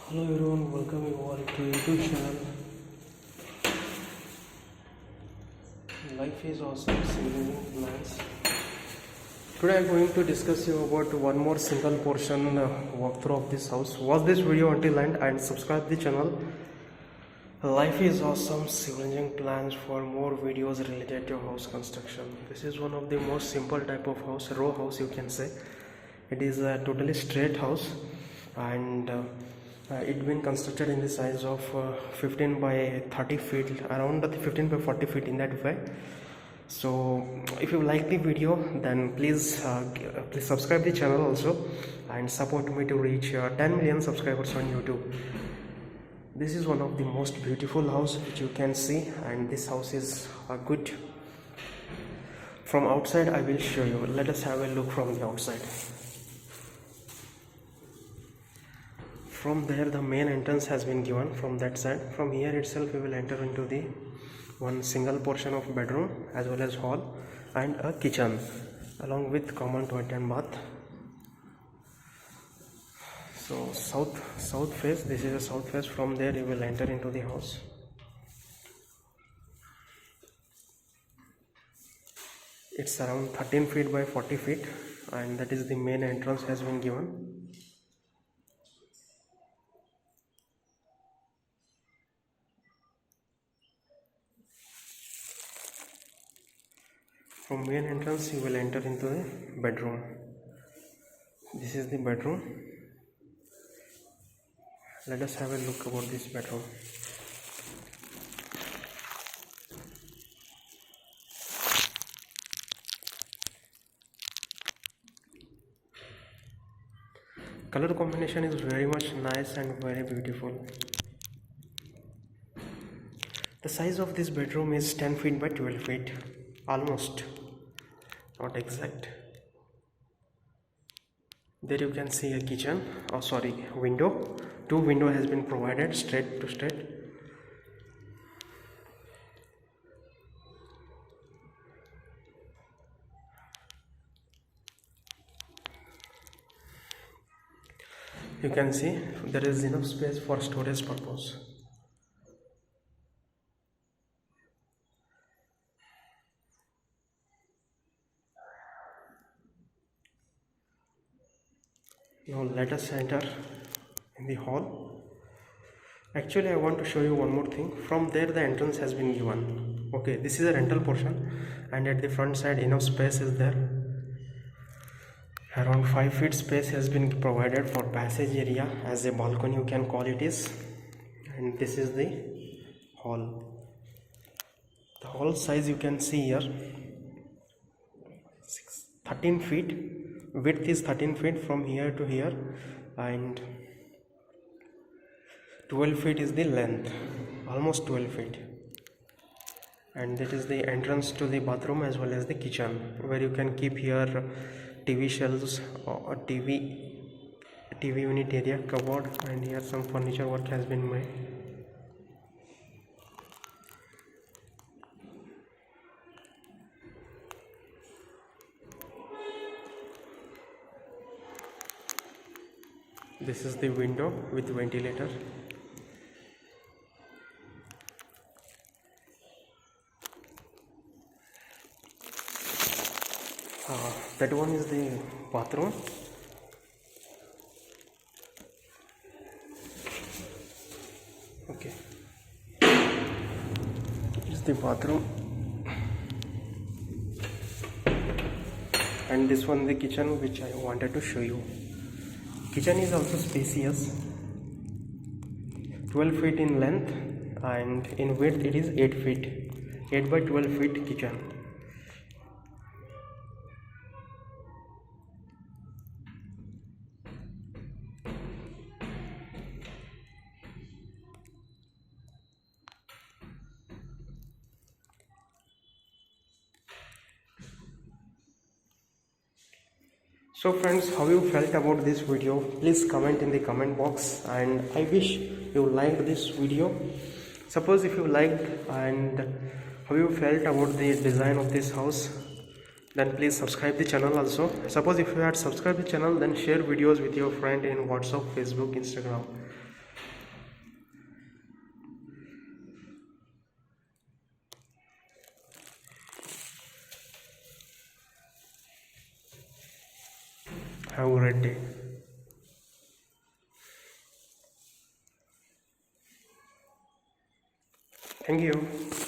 Hello everyone, welcome you all to YouTube channel. Life is awesome, singing plans. Today I am going to discuss you about one more single portion walkthrough of this house. Watch this video until end and subscribe the channel. Life is awesome, civil plans for more videos related to house construction. This is one of the most simple type of house, row house you can say. It is a totally straight house and it been constructed in the size of 15 by 30 feet, around 15 by 40 feet in that way. So if you like the video, then please subscribe the channel also and support me to reach 10 million subscribers on YouTube. This is one of the most beautiful house which you can see, and this house is good. From outside I will show you. Let us have a look from the outside. From there the main entrance has been given from that side. From here itself we will enter into the one single portion of bedroom as well as hall and a kitchen along with common toilet and bath. So south face, this is a south face. From there you will enter into the house. It's around 13 feet by 40 feet and that is the main entrance has been given. From main entrance you will enter into the bedroom. This is the bedroom. Let us have a look about this bedroom. Color combination is very much nice and very beautiful. The size of this bedroom is 10 feet by 12 feet. Almost, not exact. There you can see a kitchen, window. Two window has been provided straight to straight. You can see there is enough space for storage purpose. Now let us enter in the hall. Actually I want to show you one more thing. From there the entrance has been given. Okay, this is a rental portion and at the front side enough space is there. Around 5 feet space has been provided for passage area as a balcony you can call it is. And this is the hall. The hall size you can see here, 13 feet. Width is 13 feet from here to here and 12 feet is the length, almost 12 feet. And that is the entrance to the bathroom as well as the kitchen, where you can keep here TV shelves or TV unit area, cupboard, and here some furniture work has been made. This is the window with ventilator. That one is the bathroom. Okay, it's the bathroom, and this one the kitchen which I wanted to show you. Kitchen is also spacious, 12 feet in length and in width it is 8 feet, 8 by 12 feet kitchen. So friends, how you felt about this video? Please comment in the comment box, and I wish you liked this video. Suppose if you liked and how you felt about the design of this house, then please subscribe the channel also. Suppose if you had subscribed the channel, then share videos with your friend in WhatsApp, Facebook, Instagram. Have a great day. Thank you.